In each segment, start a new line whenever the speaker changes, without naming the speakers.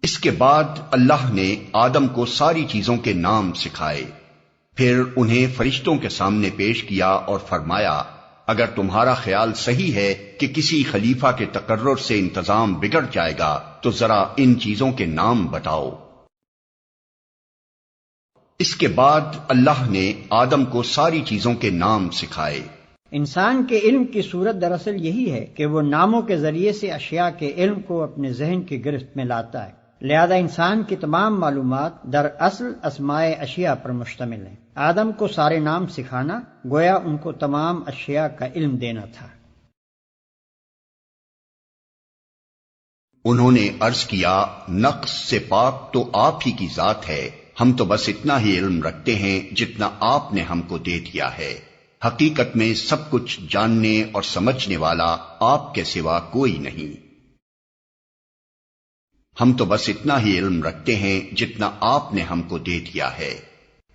اس کے بعد اللہ نے آدم کو ساری چیزوں کے نام سکھائے، پھر انہیں فرشتوں کے سامنے پیش کیا اور فرمایا اگر تمہارا خیال صحیح ہے کہ کسی خلیفہ کے تقرر سے انتظام بگڑ جائے گا تو ذرا ان چیزوں کے نام بتاؤ۔ اس کے بعد اللہ نے آدم کو ساری چیزوں کے نام سکھائے۔
انسان کے علم کی صورت دراصل یہی ہے کہ وہ ناموں کے ذریعے سے اشیاء کے علم کو اپنے ذہن کی گرفت میں لاتا ہے، لہذا انسان کی تمام معلومات دراصل اسماء اشیاء پر مشتمل ہیں۔ آدم کو سارے نام سکھانا گویا ان کو تمام اشیاء کا علم دینا تھا۔
انہوں نے عرض کیا نقص سے پاک تو آپ ہی کی ذات ہے، ہم تو بس اتنا ہی علم رکھتے ہیں جتنا آپ نے ہم کو دے دیا ہے، حقیقت میں سب کچھ جاننے اور سمجھنے والا آپ کے سوا کوئی نہیں۔ ہم تو بس اتنا ہی علم رکھتے ہیں جتنا آپ نے ہم کو دے دیا ہے۔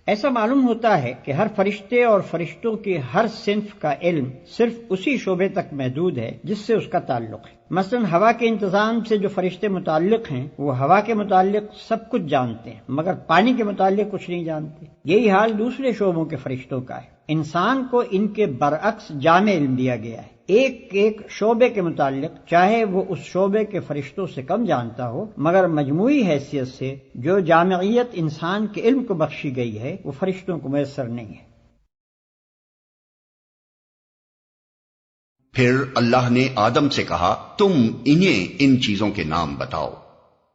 ایسا معلوم ہوتا ہے کہ ہر فرشتے اور فرشتوں کی ہر صنف کا علم صرف اسی شعبے تک محدود ہے جس سے اس کا تعلق ہے۔ مثلا ہوا کے انتظام سے جو فرشتے متعلق ہیں وہ ہوا کے متعلق سب کچھ جانتے ہیں مگر پانی کے متعلق کچھ نہیں جانتے۔ یہی حال دوسرے شعبوں کے فرشتوں کا ہے۔ انسان کو ان کے برعکس جامع علم دیا گیا ہے، ایک ایک شعبے کے متعلق چاہے وہ اس شعبے کے فرشتوں سے کم جانتا ہو مگر مجموعی حیثیت سے جو جامعیت انسان کے علم کو بخشی گئی ہے وہ فرشتوں کو میسر نہیں ہے۔
پھر اللہ نے آدم سے کہا تم انہیں ان چیزوں کے نام بتاؤ۔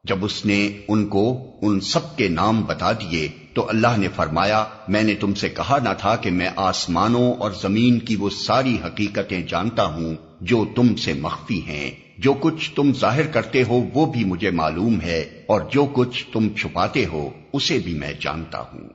جب اس نے ان کو ان سب کے نام بتا دیے تو اللہ نے فرمایا میں نے تم سے کہا نہ تھا کہ میں آسمانوں اور زمین کی وہ ساری حقیقتیں جانتا ہوں جو تم سے مخفی ہیں، جو کچھ تم ظاہر کرتے ہو وہ بھی مجھے معلوم ہے اور جو کچھ تم چھپاتے ہو اسے بھی میں جانتا ہوں۔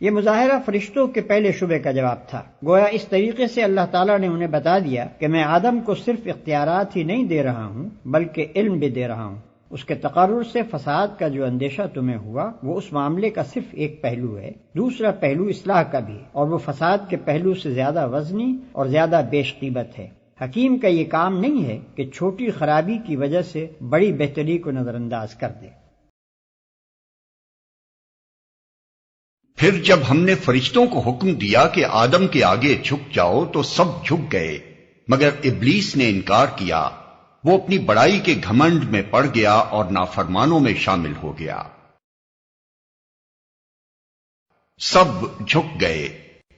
یہ مظاہرہ فرشتوں کے پہلے شبے کا جواب تھا۔ گویا اس طریقے سے اللہ تعالیٰ نے انہیں بتا دیا کہ میں آدم کو صرف اختیارات ہی نہیں دے رہا ہوں بلکہ علم بھی دے رہا ہوں۔ اس کے تقرر سے فساد کا جو اندیشہ تمہیں ہوا وہ اس معاملے کا صرف ایک پہلو ہے، دوسرا پہلو اصلاح کا بھی ہے اور وہ فساد کے پہلو سے زیادہ وزنی اور زیادہ بیش قیمت ہے۔ حکیم کا یہ کام نہیں ہے کہ چھوٹی خرابی کی وجہ سے بڑی بہتری کو نظر انداز کر دے۔
پھر جب ہم نے فرشتوں کو حکم دیا کہ آدم کے آگے جھک جاؤ تو سب جھک گئے مگر ابلیس نے انکار کیا، وہ اپنی بڑائی کے گھمنڈ میں پڑ گیا اور نافرمانوں میں شامل ہو گیا۔ سب جھک گئے۔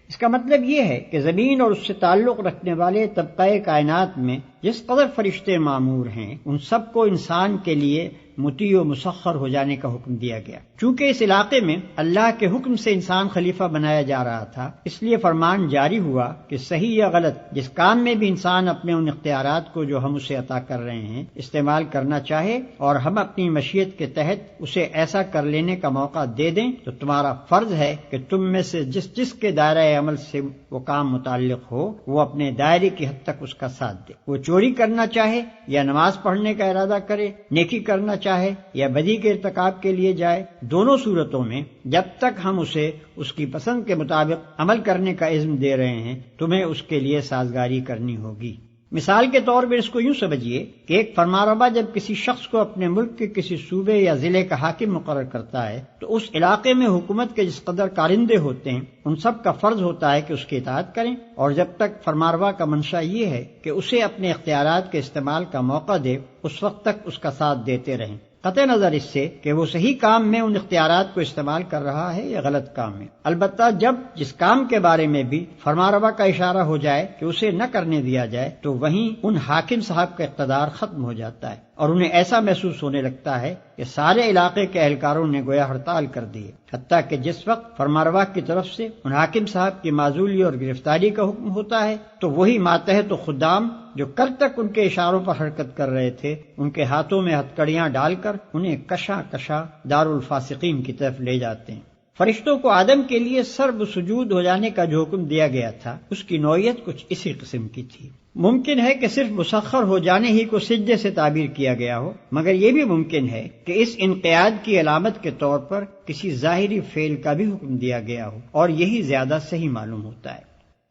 اس کا مطلب یہ ہے کہ زمین اور اس سے تعلق رکھنے والے طبقہ کائنات میں جس قدر فرشتے معمور ہیں ان سب کو انسان کے لیے مطیع و مسخر ہو جانے کا حکم دیا گیا۔ چونکہ اس علاقے میں اللہ کے حکم سے انسان خلیفہ بنایا جا رہا تھا اس لیے فرمان جاری ہوا کہ صحیح یا غلط جس کام میں بھی انسان اپنے ان اختیارات کو جو ہم اسے عطا کر رہے ہیں استعمال کرنا چاہے اور ہم اپنی مشیت کے تحت اسے ایسا کر لینے کا موقع دے دیں تو تمہارا فرض ہے کہ تم میں سے جس کے دائرہ عمل سے وہ کام متعلق ہو وہ اپنے دائرے کی حد تک اس کا ساتھ دے۔ وہ چوری کرنا چاہے یا نماز پڑھنے کا ارادہ کرے، نیکی کرنا چاہے یا بدی کے ارتکاب کے لیے جائے، دونوں صورتوں میں جب تک ہم اسے اس کی پسند کے مطابق عمل کرنے کا عزم دے رہے ہیں تمہیں اس کے لیے سازگاری کرنی ہوگی۔ مثال کے طور پر اس کو یوں سمجھیے کہ ایک فرمانروا جب کسی شخص کو اپنے ملک کے کسی صوبے یا ضلع کا حاکم مقرر کرتا ہے تو اس علاقے میں حکومت کے جس قدر کارندے ہوتے ہیں ان سب کا فرض ہوتا ہے کہ اس کی اطاعت کریں اور جب تک فرمانروا کا منشا یہ ہے کہ اسے اپنے اختیارات کے استعمال کا موقع دے اس وقت تک اس کا ساتھ دیتے رہیں، قطع نظر اس سے کہ وہ صحیح کام میں ان اختیارات کو استعمال کر رہا ہے یا غلط کام میں۔ البتہ جب جس کام کے بارے میں بھی فرمانروا کا اشارہ ہو جائے کہ اسے نہ کرنے دیا جائے تو وہیں ان حاکم صاحب کا اقتدار ختم ہو جاتا ہے اور انہیں ایسا محسوس ہونے لگتا ہے کہ سارے علاقے کے اہلکاروں نے گویا ہڑتال کر دی ہے، حتیٰ کہ جس وقت فرمانروا کی طرف سے ان حاکم صاحب کی معزولی اور گرفتاری کا حکم ہوتا ہے تو وہی ماتحت و خدام جو کل تک ان کے اشاروں پر حرکت کر رہے تھے ان کے ہاتھوں میں ہتکڑیاں ڈال کر انہیں کشا کشا دارالفاسقین کی طرف لے جاتے ہیں۔ فرشتوں کو آدم کے لیے سرب سجود ہو جانے کا جو حکم دیا گیا تھا اس کی نوعیت کچھ اسی قسم کی تھی۔ ممکن ہے کہ صرف مسخر ہو جانے ہی کو سجدے سے تعبیر کیا گیا ہو مگر یہ بھی ممکن ہے کہ اس انقیاد کی علامت کے طور پر کسی ظاہری فعل کا بھی حکم دیا گیا ہو اور یہی زیادہ صحیح معلوم ہوتا ہے۔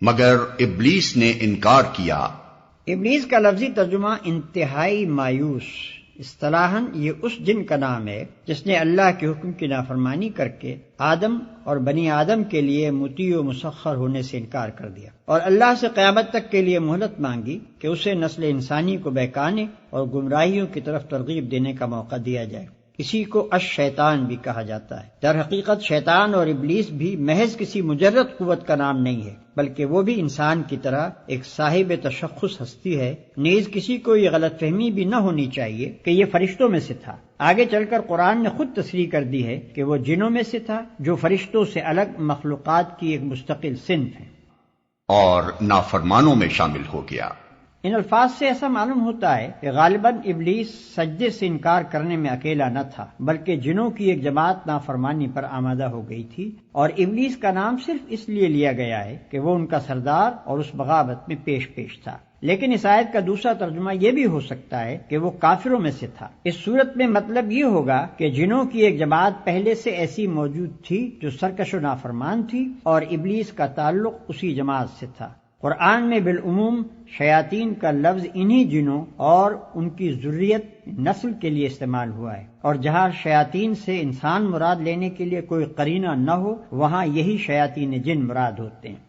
مگر ابلیس نے انکار کیا۔
ابلیس کا لفظی ترجمہ انتہائی مایوس اصطلاحاً یہ اس جن کا نام ہے جس نے اللہ کے حکم کی نافرمانی کر کے آدم اور بنی آدم کے لیے مطیع و مسخر ہونے سے انکار کر دیا، اور اللہ سے قیامت تک کے لیے مہلت مانگی کہ اسے نسل انسانی کو بہکانے اور گمراہیوں کی طرف ترغیب دینے کا موقع دیا جائے۔ اسی کو الشیطان بھی کہا جاتا ہے۔ در حقیقت شیطان اور ابلیس بھی محض کسی مجرد قوت کا نام نہیں ہے، بلکہ وہ بھی انسان کی طرح ایک صاحب تشخص ہستی ہے۔ نیز کسی کو یہ غلط فہمی بھی نہ ہونی چاہیے کہ یہ فرشتوں میں سے تھا۔ آگے چل کر قرآن نے خود تصریح کر دی ہے کہ وہ جنوں میں سے تھا، جو فرشتوں سے الگ مخلوقات کی ایک مستقل صنف ہے،
اور نافرمانوں میں شامل ہو گیا۔
ان الفاظ سے ایسا معلوم ہوتا ہے کہ غالباً ابلیس سجدے سے انکار کرنے میں اکیلا نہ تھا، بلکہ جنوں کی ایک جماعت نافرمانی پر آمادہ ہو گئی تھی، اور ابلیس کا نام صرف اس لیے لیا گیا ہے کہ وہ ان کا سردار اور اس بغاوت میں پیش تھا۔ لیکن اس آیت کا دوسرا ترجمہ یہ بھی ہو سکتا ہے کہ وہ کافروں میں سے تھا۔ اس صورت میں مطلب یہ ہوگا کہ جنوں کی ایک جماعت پہلے سے ایسی موجود تھی جو سرکش و نافرمان تھی، اور ابلیس کا تعلق اسی جماعت سے تھا۔ قرآن میں بالعموم شیاطین کا لفظ انہی جنوں اور ان کی ذریت نسل کے لیے استعمال ہوا ہے، اور جہاں شیاطین سے انسان مراد لینے کے لیے کوئی قرینہ نہ ہو وہاں یہی شیاطین جن مراد ہوتے ہیں۔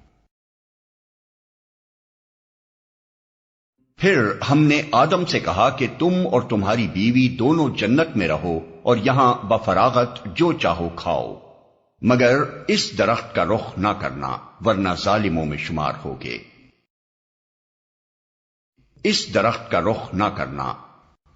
پھر ہم نے آدم سے کہا کہ تم اور تمہاری بیوی دونوں جنت میں رہو اور یہاں بفراغت جو چاہو کھاؤ، مگر اس درخت کا رخ نہ کرنا ورنہ ظالموں میں شمار ہوگے۔ اس درخت کا رخ نہ کرنا،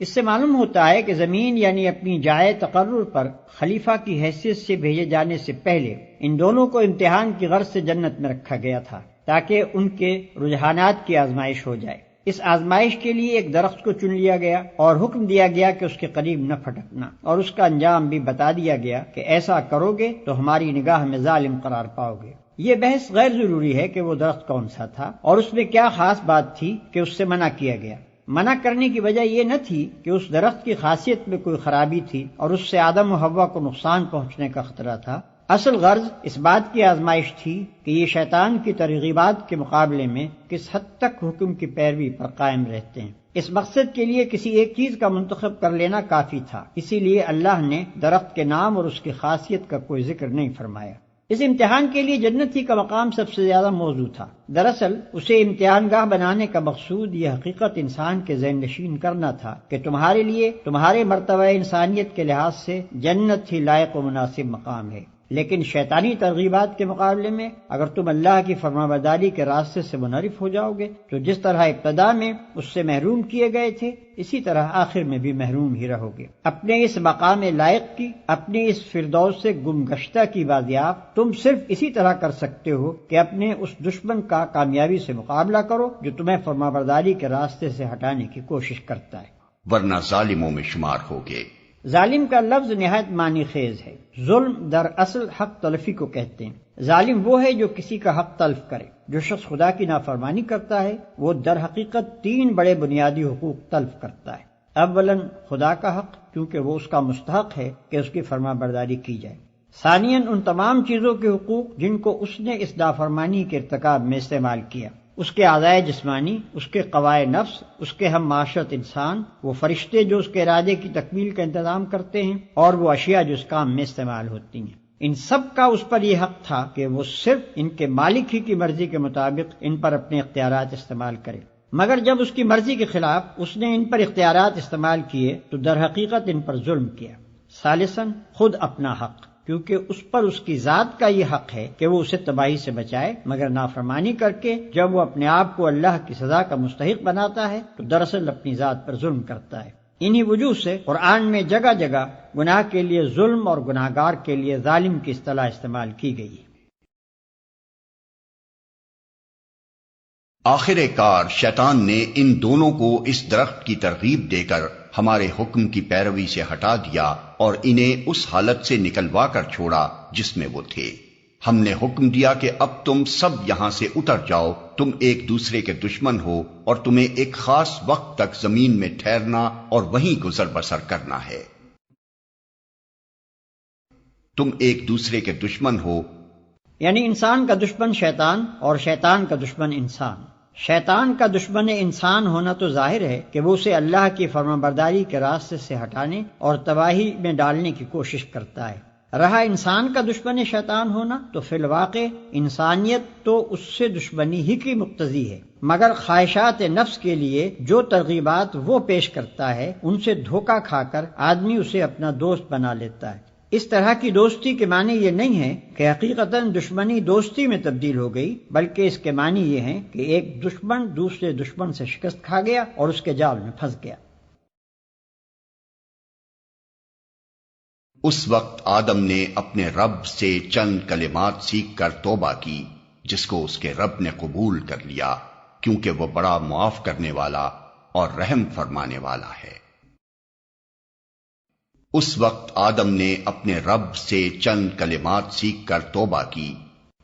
اس سے معلوم ہوتا ہے کہ زمین یعنی اپنی جائے تقرر پر خلیفہ کی حیثیت سے بھیجے جانے سے پہلے ان دونوں کو امتحان کی غرض سے جنت میں رکھا گیا تھا، تاکہ ان کے رجحانات کی آزمائش ہو جائے۔ اس آزمائش کے لیے ایک درخت کو چن لیا گیا اور حکم دیا گیا کہ اس کے قریب نہ پھٹکنا، اور اس کا انجام بھی بتا دیا گیا کہ ایسا کرو گے تو ہماری نگاہ میں ظالم قرار پاؤ گے۔ یہ بحث غیر ضروری ہے کہ وہ درخت کون سا تھا اور اس میں کیا خاص بات تھی کہ اس سے منع کیا گیا۔ منع کرنے کی وجہ یہ نہ تھی کہ اس درخت کی خاصیت میں کوئی خرابی تھی اور اس سے آدم و حوا کو نقصان پہنچنے کا خطرہ تھا، اصل غرض اس بات کی آزمائش تھی کہ یہ شیطان کی ترغیبات کے مقابلے میں کس حد تک حکم کی پیروی پر قائم رہتے ہیں۔ اس مقصد کے لیے کسی ایک چیز کا منتخب کر لینا کافی تھا، اسی لیے اللہ نے درخت کے نام اور اس کی خاصیت کا کوئی ذکر نہیں فرمایا۔ اس امتحان کے لیے جنت ہی کا مقام سب سے زیادہ موزوں تھا۔ دراصل اسے امتحان گاہ بنانے کا مقصود یہ حقیقت انسان کے ذہن نشین کرنا تھا کہ تمہارے لیے تمہارے مرتبہ انسانیت کے لحاظ سے جنت ہی لائق و مناسب مقام ہے، لیکن شیطانی ترغیبات کے مقابلے میں اگر تم اللہ کی فرمانبرداری کے راستے سے منحرف ہو جاؤ گے تو جس طرح ابتدا میں اس سے محروم کیے گئے تھے اسی طرح آخر میں بھی محروم ہی رہو گے۔ اپنے اس مقام لائق کی، اپنے اس فردوس سے گم گشتہ کی بازیافت تم صرف اسی طرح کر سکتے ہو کہ اپنے اس دشمن کا کامیابی سے مقابلہ کرو جو تمہیں فرمانبرداری کے راستے سے ہٹانے کی کوشش کرتا ہے،
ورنہ ظالموں میں شمار ہوگے۔
ظالم کا لفظ نہایت معنی خیز ہے۔ ظلم در اصل حق تلفی کو کہتے ہیں۔ ظالم وہ ہے جو کسی کا حق تلف کرے۔ جو شخص خدا کی نافرمانی کرتا ہے وہ در حقیقت 3 بڑے بنیادی حقوق تلف کرتا ہے۔ اولاً خدا کا حق، کیونکہ وہ اس کا مستحق ہے کہ اس کی فرما برداری کی جائے۔ ثانیاً ان تمام چیزوں کے حقوق جن کو اس نے اس نافرمانی کے ارتکاب میں استعمال کیا، اس کے اعضائے جسمانی، اس کے قوائے نفس، اس کے ہم معاشرت انسان، وہ فرشتے جو اس کے ارادے کی تکمیل کا انتظام کرتے ہیں، اور وہ اشیاء جو اس کام میں استعمال ہوتی ہیں۔ ان سب کا اس پر یہ حق تھا کہ وہ صرف ان کے مالک ہی کی مرضی کے مطابق ان پر اپنے اختیارات استعمال کرے، مگر جب اس کی مرضی کے خلاف اس نے ان پر اختیارات استعمال کیے تو در حقیقت ان پر ظلم کیا۔ ثالثاً خود اپنا حق، کیونکہ اس پر اس کی ذات کا یہ حق ہے کہ وہ اسے تباہی سے بچائے، مگر نافرمانی کر کے جب وہ اپنے آپ کو اللہ کی سزا کا مستحق بناتا ہے تو دراصل اپنی ذات پر ظلم کرتا ہے۔ انہی وجوہ سے قرآن میں جگہ جگہ گناہ کے لیے ظلم اور گناہگار کے لیے ظالم کی اصطلاح استعمال کی گئی ہے۔
آخر کار شیطان نے ان دونوں کو اس درخت کی ترغیب دے کر ہمارے حکم کی پیروی سے ہٹا دیا اور انہیں اس حالت سے نکلوا کر چھوڑا جس میں وہ تھے۔ ہم نے حکم دیا کہ اب تم سب یہاں سے اتر جاؤ، تم ایک دوسرے کے دشمن ہو اور تمہیں ایک خاص وقت تک زمین میں ٹھہرنا اور وہیں گزر بسر کرنا ہے۔ تم ایک دوسرے کے دشمن ہو،
یعنی انسان کا دشمن شیطان اور شیطان کا دشمن انسان۔ شیطان کا دشمن انسان ہونا تو ظاہر ہے کہ وہ اسے اللہ کی فرمانبرداری کے راستے سے ہٹانے اور تباہی میں ڈالنے کی کوشش کرتا ہے۔ رہا انسان کا دشمن شیطان ہونا تو فی الواقع انسانیت تو اس سے دشمنی ہی کی مقتضی ہے، مگر خواہشات نفس کے لیے جو ترغیبات وہ پیش کرتا ہے ان سے دھوکہ کھا کر آدمی اسے اپنا دوست بنا لیتا ہے۔ اس طرح کی دوستی کے معنی یہ نہیں ہے کہ حقیقتاً دشمنی دوستی میں تبدیل ہو گئی، بلکہ اس کے معنی یہ ہیں کہ ایک دشمن دوسرے دشمن سے شکست کھا گیا اور اس کے جال میں پھنس گیا۔
اس وقت آدم نے اپنے رب سے چند کلمات سیکھ کر توبہ کی، جس کو اس کے رب نے قبول کر لیا، کیونکہ وہ بڑا معاف کرنے والا اور رحم فرمانے والا ہے۔ اس وقت آدم نے اپنے رب سے چند کلمات سیکھ کر توبہ کی،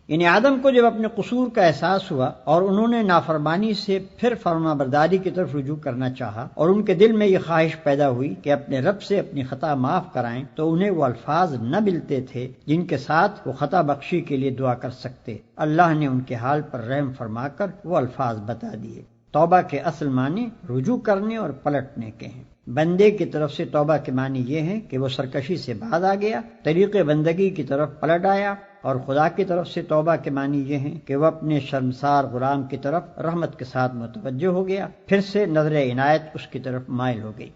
یعنی آدم کو جب اپنے قصور کا احساس ہوا اور انہوں نے نافرمانی سے پھر فرما برداری کی طرف رجوع کرنا چاہا اور ان کے دل میں یہ خواہش پیدا ہوئی کہ اپنے رب سے اپنی خطا معاف کرائیں، تو انہیں وہ الفاظ نہ ملتے تھے جن کے ساتھ وہ خطا بخشی کے لیے دعا کر سکتے۔ اللہ نے ان کے حال پر رحم فرما کر وہ الفاظ بتا دیے۔ توبہ کے اصل معنی رجوع کرنے اور پلٹنے کے ہیں۔ بندے کی طرف سے توبہ کے معنی یہ ہے کہ وہ سرکشی سے باز آ گیا، طریق بندگی کی طرف پلٹ آیا، اور خدا کی طرف سے توبہ کے معنی یہ ہیں کہ وہ اپنے شرمسار غلام کی طرف رحمت کے ساتھ متوجہ ہو گیا، پھر سے نظر عنایت اس کی طرف مائل ہو گئی،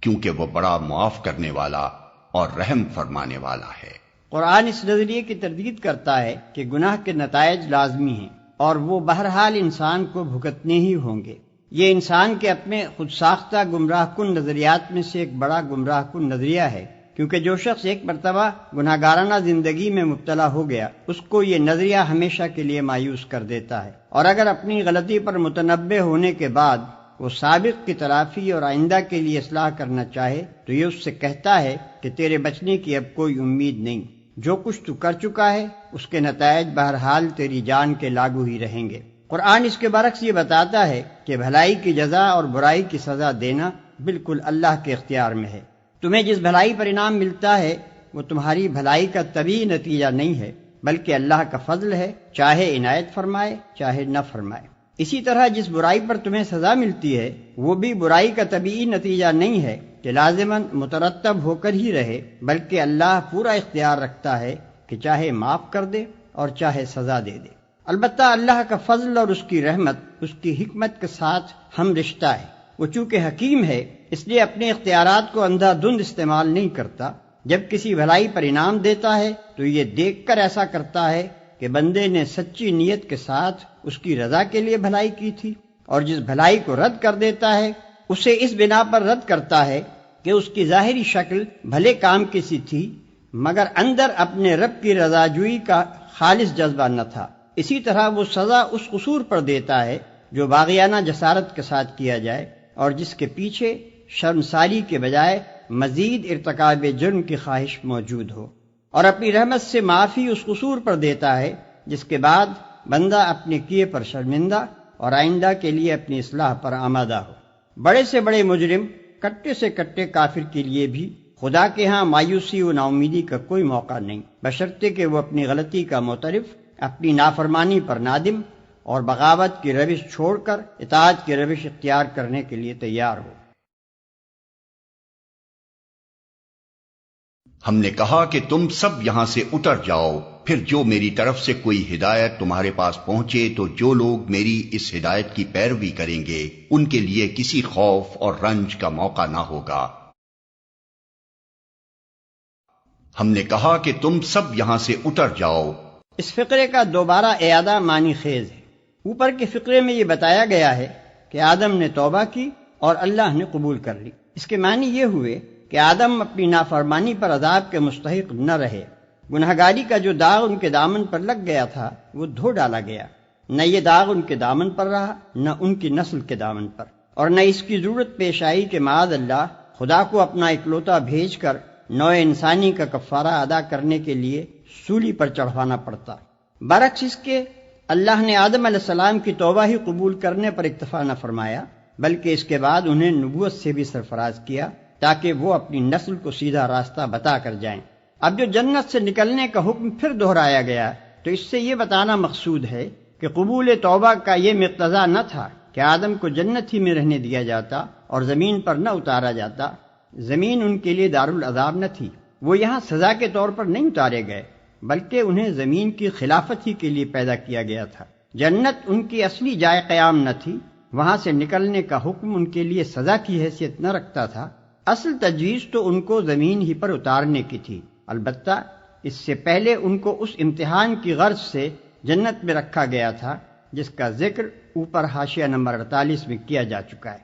کیونکہ وہ بڑا معاف کرنے والا اور رحم فرمانے والا ہے۔
قرآن اس نظریے کی تردید کرتا ہے کہ گناہ کے نتائج لازمی ہیں اور وہ بہرحال انسان کو بھگتنے ہی ہوں گے۔ یہ انسان کے اپنے خود ساختہ گمراہ کن نظریات میں سے ایک بڑا گمراہ کن نظریہ ہے، کیونکہ جو شخص ایک مرتبہ گناہ گارانہ زندگی میں مبتلا ہو گیا، اس کو یہ نظریہ ہمیشہ کے لیے مایوس کر دیتا ہے، اور اگر اپنی غلطی پر متنبہ ہونے کے بعد وہ سابق کی تلافی اور آئندہ کے لیے اصلاح کرنا چاہے تو یہ اس سے کہتا ہے کہ تیرے بچنے کی اب کوئی امید نہیں، جو کچھ تو کر چکا ہے اس کے نتائج بہرحال تیری جان کے لاگو ہی رہیں گے۔ قرآن اس کے برعکس یہ بتاتا ہے کہ بھلائی کی جزا اور برائی کی سزا دینا بالکل اللہ کے اختیار میں ہے۔ تمہیں جس بھلائی پر انعام ملتا ہے وہ تمہاری بھلائی کا طبعی نتیجہ نہیں ہے، بلکہ اللہ کا فضل ہے، چاہے عنایت فرمائے چاہے نہ فرمائے۔ اسی طرح جس برائی پر تمہیں سزا ملتی ہے وہ بھی برائی کا طبعی نتیجہ نہیں ہے کہ لازماً مترتب ہو کر ہی رہے، بلکہ اللہ پورا اختیار رکھتا ہے کہ چاہے معاف کر دے اور چاہے سزا دے دے۔ البتہ اللہ کا فضل اور اس کی رحمت اس کی حکمت کے ساتھ ہم رشتہ ہے۔ وہ چونکہ حکیم ہے اس لیے اپنے اختیارات کو اندھا دھند استعمال نہیں کرتا۔ جب کسی بھلائی پر انعام دیتا ہے تو یہ دیکھ کر ایسا کرتا ہے کہ بندے نے سچی نیت کے ساتھ اس کی رضا کے لیے بھلائی کی تھی، اور جس بھلائی کو رد کر دیتا ہے اسے اس بنا پر رد کرتا ہے کہ اس کی ظاہری شکل بھلے کام کی سی تھی، مگر اندر اپنے رب کی رضا جوئی کا خالص جذبہ نہ تھا۔ اسی طرح وہ سزا اس قصور پر دیتا ہے جو باغیانہ جسارت کے ساتھ کیا جائے اور جس کے پیچھے شرمساری کے بجائے مزید ارتکاب جرم کی خواہش موجود ہو، اور اپنی رحمت سے معافی اس قصور پر دیتا ہے جس کے بعد بندہ اپنے کیے پر شرمندہ اور آئندہ کے لیے اپنی اصلاح پر آمادہ ہو۔ بڑے سے بڑے مجرم، کٹے سے کٹے کافر کے لیے بھی خدا کے ہاں مایوسی و نا امیدی کا کوئی موقع نہیں، بشرطے کہ وہ اپنی غلطی کا معترف، اپنی نافرمانی پر نادم اور بغاوت کی روش چھوڑ کر اطاعت کی روش اختیار کرنے کے لیے تیار ہو۔
ہم نے کہا کہ تم سب یہاں سے اتر جاؤ، پھر جو میری طرف سے کوئی ہدایت تمہارے پاس پہنچے تو جو لوگ میری اس ہدایت کی پیروی کریں گے ان کے لیے کسی خوف اور رنج کا موقع نہ ہوگا۔ ہم نے کہا کہ تم سب یہاں سے اتر جاؤ۔
اس فقرے کا دوبارہ اعادہ معنی خیز ہے۔ اوپر کے فقرے میں یہ بتایا گیا ہے کہ آدم نے توبہ کی اور اللہ نے قبول کر لی۔ اس کے معنی یہ ہوئے کہ آدم اپنی نافرمانی پر عذاب کے مستحق نہ رہے، گنہگاری کا جو داغ ان کے دامن پر لگ گیا تھا وہ دھو ڈالا گیا، نہ یہ داغ ان کے دامن پر رہا نہ ان کی نسل کے دامن پر، اور نہ اس کی ضرورت پیش آئی کہ معاذ اللہ خدا کو اپنا اکلوتا بھیج کر نوع انسانی کا کفارہ ادا کرنے کے لیے سولی پر چڑھوانا پڑتا۔ برعکس اس کے اللہ نے آدم علیہ السلام کی توبہ ہی قبول کرنے پر اکتفا نہ فرمایا، بلکہ اس کے بعد انہیں نبوت سے بھی سرفراز کیا تاکہ وہ اپنی نسل کو سیدھا راستہ بتا کر جائیں۔ اب جو جنت سے نکلنے کا حکم پھر دہرایا گیا تو اس سے یہ بتانا مقصود ہے کہ کہ قبول توبہ کا یہ مقتضا نہ تھا کہ آدم کو جنت ہی میں رہنے دیا جاتا اور زمین پر نہ اتارا جاتا۔ زمین ان کے لیے دارالعذاب نہ تھی، وہ یہاں سزا کے طور پر نہیں اتارے گئے، بلکہ انہیں زمین کی خلافت ہی کے لیے پیدا کیا گیا تھا۔ جنت ان کی اصلی جائے قیام نہ تھی، وہاں سے نکلنے کا حکم ان کے لیے سزا کی حیثیت نہ رکھتا تھا۔ اصل تجویز تو ان کو زمین ہی پر اتارنے کی تھی، البتہ اس سے پہلے ان کو اس امتحان کی غرض سے جنت میں رکھا گیا تھا جس کا ذکر اوپر حاشیہ نمبر 48 میں کیا جا چکا ہے۔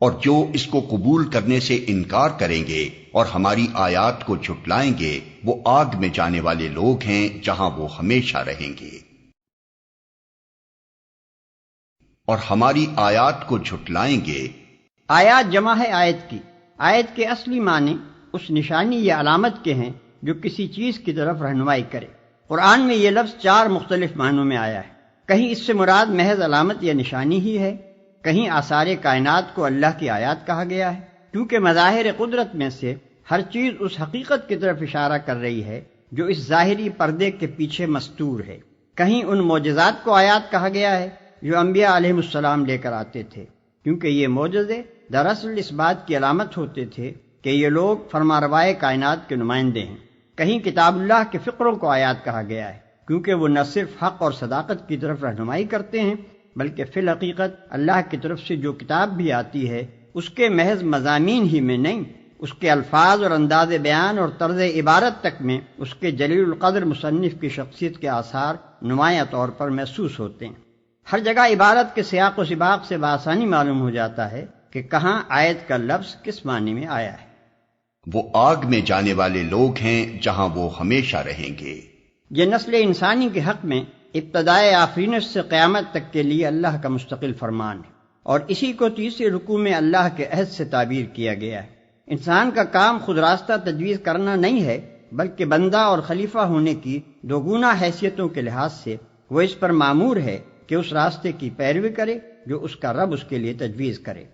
اور جو اس کو قبول کرنے سے انکار کریں گے اور ہماری آیات کو جھٹلائیں گے وہ آگ میں جانے والے لوگ ہیں جہاں وہ ہمیشہ رہیں گے۔ اور ہماری آیات کو جھٹلائیں گے،
آیات جمع ہے آیت کی۔ آیت کے اصلی معنی اس نشانی یا علامت کے ہیں جو کسی چیز کی طرف رہنمائی کرے۔ قرآن میں یہ لفظ 4 مختلف معنوں میں آیا ہے۔ کہیں اس سے مراد محض علامت یا نشانی ہی ہے، کہیں آثار کائنات کو اللہ کی آیات کہا گیا ہے، کیونکہ مظاہر قدرت میں سے ہر چیز اس حقیقت کی طرف اشارہ کر رہی ہے جو اس ظاہری پردے کے پیچھے مستور ہے۔ کہیں ان معجزات کو آیات کہا گیا ہے جو انبیاء علیہ السلام لے کر آتے تھے، کیونکہ یہ معجزے دراصل اس بات کی علامت ہوتے تھے کہ یہ لوگ فرمانروائے کائنات کے نمائندے ہیں۔ کہیں کتاب اللہ کے فقروں کو آیات کہا گیا ہے، کیونکہ وہ نہ صرف حق اور صداقت کی طرف رہنمائی کرتے ہیں بلکہ فی الحقیقت اللہ کی طرف سے جو کتاب بھی آتی ہے اس کے محض مضامین ہی میں نہیں، اس کے الفاظ اور انداز بیان اور طرز عبارت تک میں اس کے جلیل القدر مصنف کی شخصیت کے آثار نمایاں طور پر محسوس ہوتے ہیں۔ ہر جگہ عبارت کے سیاق و سباق سے بآسانی معلوم ہو جاتا ہے کہ کہاں آیت کا لفظ کس معنی میں آیا ہے۔
وہ آگ میں جانے والے لوگ ہیں جہاں وہ ہمیشہ رہیں گے۔
یہ نسل انسانی کے حق میں ابتدائے آفرینش سے قیامت تک کے لیے اللہ کا مستقل فرمان ہے، اور اسی کو تیسرے رکوع میں اللہ کے عہد سے تعبیر کیا گیا ہے۔ انسان کا کام خود راستہ تجویز کرنا نہیں ہے، بلکہ بندہ اور خلیفہ ہونے کی دوگنا حیثیتوں کے لحاظ سے وہ اس پر مامور ہے کہ اس راستے کی پیروی کرے جو اس کا رب اس کے لیے تجویز کرے۔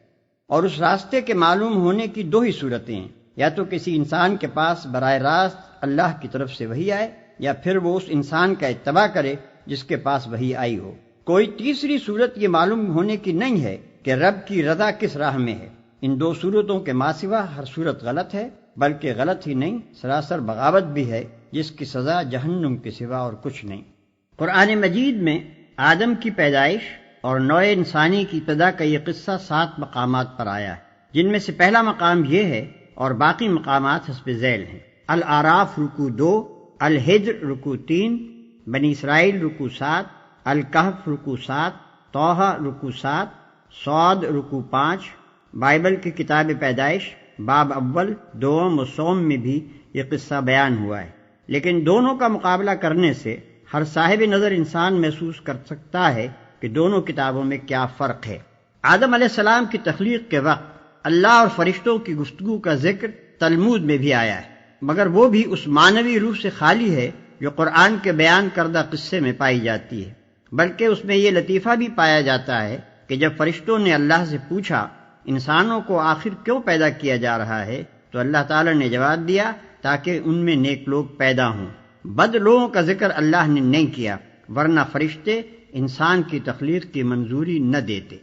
اور اس راستے کے معلوم ہونے کی 2 ہی صورتیں ہیں، یا تو کسی انسان کے پاس براہ راست اللہ کی طرف سے وحی آئے، یا پھر وہ اس انسان کا اتباع کرے جس کے پاس وحی آئی ہو۔ کوئی تیسری صورت یہ معلوم ہونے کی نہیں ہے کہ رب کی رضا کس راہ میں ہے۔ ان 2 صورتوں کے ماں سوا ہر صورت غلط ہے، بلکہ غلط ہی نہیں، سراسر بغاوت بھی ہے جس کی سزا جہنم کے سوا اور کچھ نہیں۔ قرآن مجید میں آدم کی پیدائش اور نوع انسانی کی ابتدا کا یہ قصہ 7 مقامات پر آیا ہے، جن میں سے پہلا مقام یہ ہے اور باقی مقامات حسب ذیل ہیں۔ الاعراف رکوع 2، الحجر رکوع 3، بنی اسرائیل رکوع 7، الکہف رکوع 7، طٰہٰ رکوع 7، صاد رکوع 5۔ بائبل کی کتاب پیدائش باب اول، دوم و سوم میں بھی یہ قصہ بیان ہوا ہے، لیکن دونوں کا مقابلہ کرنے سے ہر صاحب نظر انسان محسوس کر سکتا ہے کہ دونوں کتابوں میں کیا فرق ہے۔ آدم علیہ السلام کی تخلیق کے وقت اللہ اور فرشتوں کی گفتگو کا ذکر تلمود میں بھی آیا ہے، مگر وہ بھی اس معنوی روح سے خالی ہے جو قرآن کے بیان کردہ قصے میں پائی جاتی ہے، بلکہ اس میں یہ لطیفہ بھی پایا جاتا ہے کہ جب فرشتوں نے اللہ سے پوچھا انسانوں کو آخر کیوں پیدا کیا جا رہا ہے تو اللہ تعالی نے جواب دیا تاکہ ان میں نیک لوگ پیدا ہوں۔ بد لوگوں کا ذکر اللہ نے نہیں کیا، ورنہ فرشتے انسان کی تخلیق کی منظوری نہ دیتے۔